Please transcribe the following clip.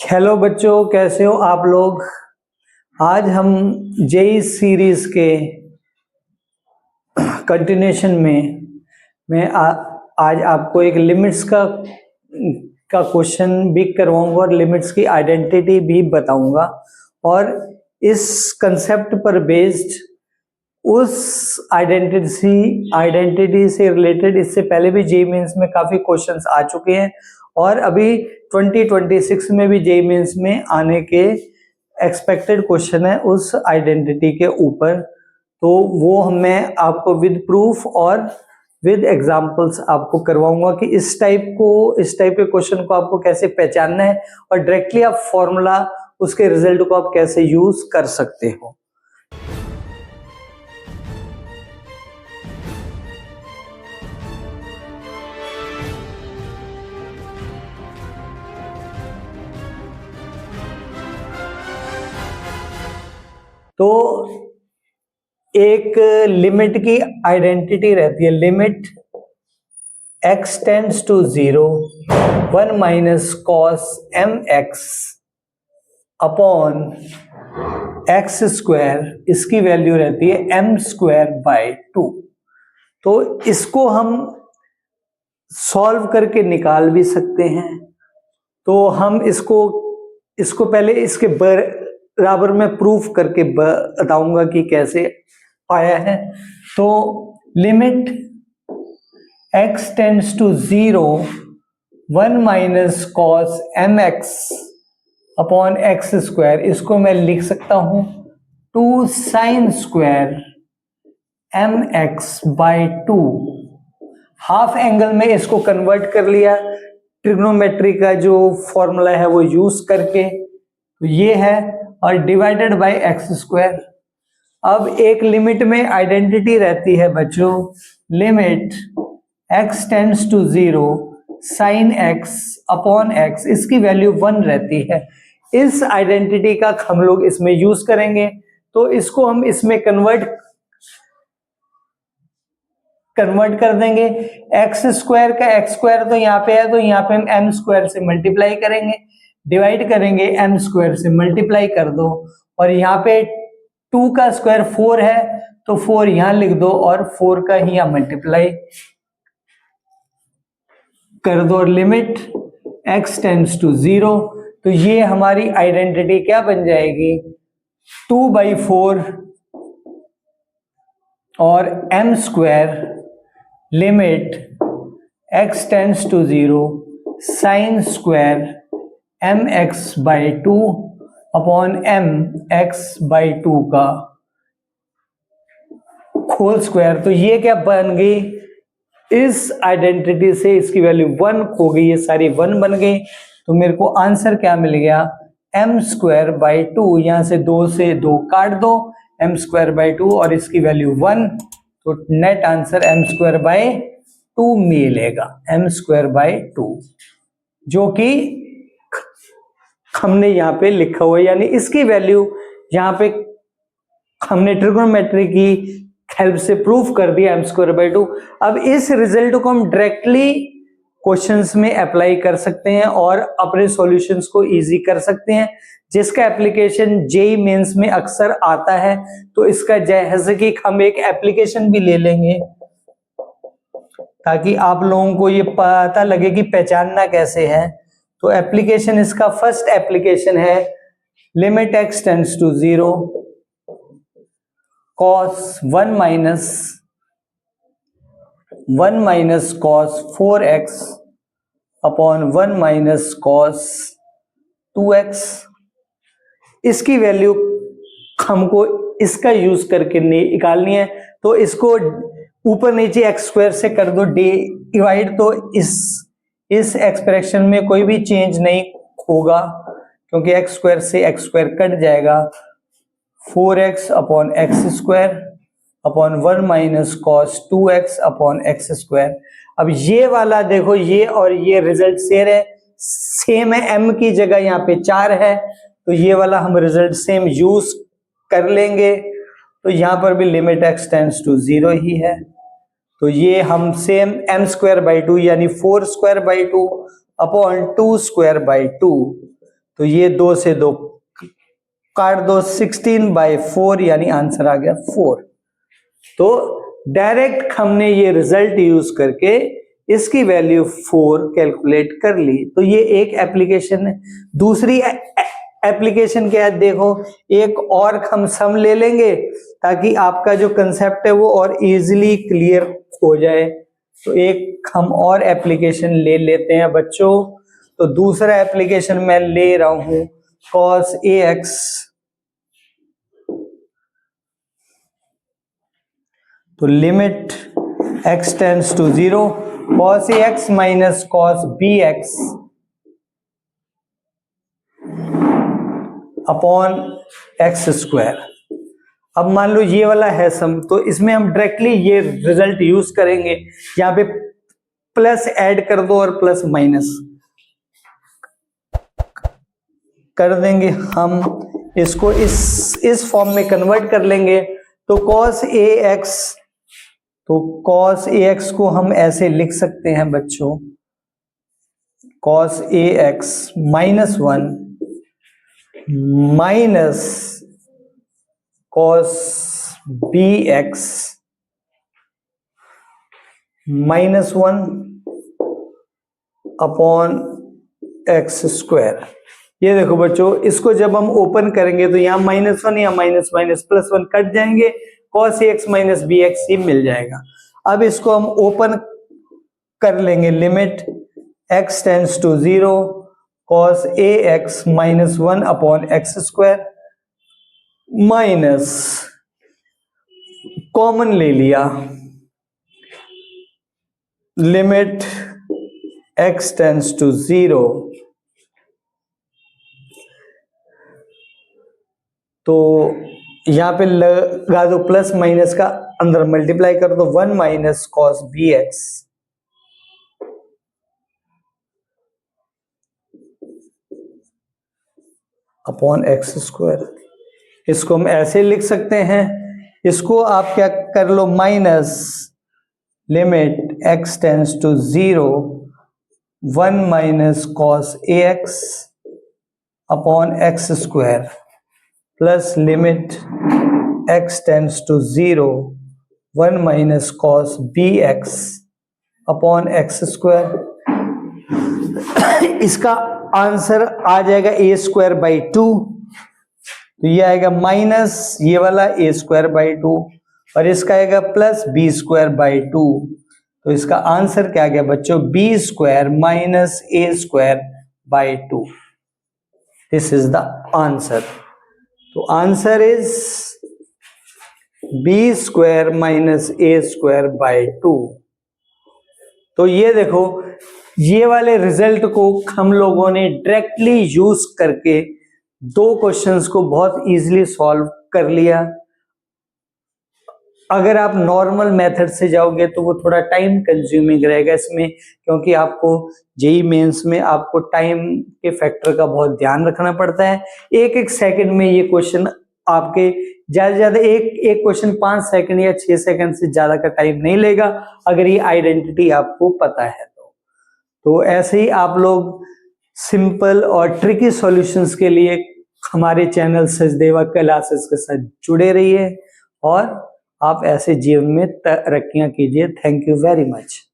Hello बच्चों, कैसे हो आप लोग। आज हम जेई सीरीज के कंटिन्यूशन में मैं आज आपको एक लिमिट्स का क्वेश्चन भी करवाऊंगा और लिमिट्स की आइडेंटिटी भी बताऊंगा। और इस कंसेप्ट पर बेस्ड उस आइडेंटिटी से रिलेटेड इससे पहले भी जेईई मेंस में काफी क्वेश्चंस आ चुके हैं और अभी 2026 में भी जेईई मेंस में आने के एक्सपेक्टेड क्वेश्चन है उस आइडेंटिटी के ऊपर। तो वो मैं आपको विद प्रूफ और विद एग्जांपल्स आपको करवाऊंगा कि इस टाइप के क्वेश्चन को आपको कैसे पहचानना है और डायरेक्टली आप फॉर्मूला उसके रिजल्ट को आप कैसे यूज कर सकते हो। तो एक लिमिट की आइडेंटिटी रहती है, limit x tends to 0 1 minus cos m x upon x square, इसकी वैल्यू रहती है एम स्क्वायर बाय 2। तो इसको हम सॉल्व करके निकाल भी सकते हैं। तो हम इसको पहले इसके बराबर में प्रूफ करके बताऊंगा कि कैसे आया है। तो limit x tends to 0 1 minus cos m x upon x square, इसको मैं लिख सकता हूं 2 sine square m x by 2। Half angle में इसको कन्वर्ट कर लिया ट्रिग्नोमेट्री का जो फॉर्मूला है वो यूज करके, तो ये है, और डिवाइडेड बाय एक्स स्क्वायर। अब एक लिमिट में आइडेंटिटी रहती है बच्चों, limit x tends to 0 sine x upon x, इसकी वैल्यू 1 रहती है। इस आइडेंटिटी का हम लोग इसमें यूज करेंगे। तो इसको हम इसमें कन्वर्ट कर देंगे। एक्स स्क्वायर का एक्स स्क्वायर तो यहाँ पे है, तो यहाँ पे हम एम स्क्वायर से मल्टीप्लाई करेंगे, डिवाइड करेंगे एम स्क्वायर से मल्टीप्लाई कर दो, और यहाँ पे 2 का स्क्वायर 4 है तो 4 यहां लिख दो और 4 का ही यहां मल्टीप्लाई कर दो, और लिमिट x टेंड्स टू 0। तो ये हमारी आइडेंटिटी क्या बन जाएगी, 2/4 और m square limit x tends to 0 sine square m x by 2 upon m x by 2 का होल स्क्वायर। तो ये क्या बन गई, इस आइडेंटिटी से इसकी वैल्यू 1 खो गई, ये सारी 1 बन गई। तो मेरे को आंसर क्या मिल गया, एम स्क्वायर बाई 2, यहां से 2 से 2 काट दो, एम स्क्वायर बाई 2 और इसकी वैल्यू 1, तो net answer m square by 2 मिलेगा, एम स्क्वायर बाई 2, जो कि हमने यहाँ पे लिखा हुआ है। यानी इसकी वैल्यू यहाँ पे हमने ट्रिग्नोमेट्री की हेल्प से प्रूफ कर दिया एम स्क्वायर बाई 2। अब इस रिजल्ट को हम डायरेक्टली क्वेश्चंस में अप्लाई कर सकते हैं और अपने सॉल्यूशंस को इजी कर सकते हैं, जिसका एप्लीकेशन जेईई मेंस में अक्सर आता है। तो इसका जैसे कि हम एक एप्लीकेशन भी ले लेंगे ताकि आप लोगों को ये पता लगे कि पहचानना कैसे है। तो एप्लीकेशन, इसका फर्स्ट एप्लीकेशन है limit x tends to 0 cos 1 minus cos 4x upon 1 minus cos 2x। इसकी वैल्यू हमको इसका यूज करके निकालनी है। तो इसको ऊपर नीचे एक्स स्क्वायर से कर दो डिवाइड, तो इस एक्सप्रेशन में कोई भी चेंज नहीं होगा क्योंकि एक्स स्क्वायर से एक्स स्क्वायर कट जाएगा। 4x upon x square upon 1 minus cos 2x upon x square. अब ये वाला देखो, ये और ये रिजल्ट सेम है, m की जगह यहाँ पे 4 है, तो ये वाला हम रिजल्ट सेम यूज कर लेंगे। तो यहाँ पर भी लिमिट x टेंड्स टू 0 ही है, तो ये हम सेम m स्क्वायर बाई 2 यानी 4 square by 2 upon 2 square by 2, तो ये 2 से 2 काट दो, 16/4 यानी आंसर आ गया 4। तो डायरेक्ट हमने ये रिजल्ट यूज करके इसकी वैल्यू 4 कैलकुलेट कर ली। तो ये एक एप्लीकेशन है। दूसरी एप्लीकेशन क्या है, देखो एक और हम सम ले लेंगे ताकि आपका जो कंसेप्ट है वो और इजीली क्लियर हो जाए। तो एक हम और एप्लीकेशन ले लेते हैं बच्चों। तो दूसरा एप्लीकेशन मैं ले रहा हूं cos ax, तो limit x tends to 0 cos ax minus cos bx upon x square. अब मान लो ये वाला है सम, तो इसमें हम डायरेक्टली ये रिजल्ट यूज करेंगे। यहाँ पे प्लस ऐड कर दो और प्लस माइनस कर देंगे, हम इसको इस फॉर्म में कन्वर्ट कर लेंगे। तो cos ax, तो cos ax को हम ऐसे लिख सकते हैं बच्चों, cos ax -1 minus cos bx -1 upon x square. ये देखो बच्चों, इसको जब हम ओपन करेंगे तो यहाँ -1 या माइनस माइनस +1 कट जाएंगे, cos ax माइनस bx ही मिल जाएगा। अब इसको हम ओपन कर लेंगे, limit x tends to 0 cos ax -1 upon x square minus, common ले लिया, लिमिट x टेंड्स टू 0, तो यहां पे लगा दो प्लस माइनस का, अंदर मल्टीप्लाई कर दो, 1 minus cos bx upon x square. इसको हम ऐसे लिख सकते हैं, इसको आप क्या कर लो, minus limit x tends to 0 1 minus cos ax upon x square plus limit x tends to 0 1 minus cos bx upon x square. इसका आंसर आ जाएगा a²/2, तो ये आएगा माइनस ये वाला a²/2 और इसका आएगा प्लस b²/2। तो इसका आंसर क्या आ गया बच्चों, b² minus a²/2। This is the answer. तो answer is b² minus a²/2। तो ये देखो, ये वाले रिजल्ट को हम लोगों ने डायरेक्टली यूज करके 2 क्वेश्चंस को बहुत इजीली सॉल्व कर लिया। अगर आप नॉर्मल मेथड से जाओगे तो वो थोड़ा टाइम कंज्यूमिंग रहेगा इसमें, क्योंकि आपको जेईई मेंस में आपको टाइम के फैक्टर का बहुत ध्यान रखना पड़ता है। एक एक सेकंड में ये क्वेश्चन आपके ज्यादा से ज्यादा एक क्वेश्चन 5 सेकंड या 6 सेकंड से ज्यादा का टाइम नहीं लेगा, अगर ये आइडेंटिटी आपको पता है तो ऐसे ही आप लोग सिंपल और ट्रिकी सॉल्यूशंस के लिए हमारे चैनल सचदेवा क्लासेस के साथ जुड़े रहिए और आप ऐसे जीवन में तरक्कियां कीजिए। Thank you very much.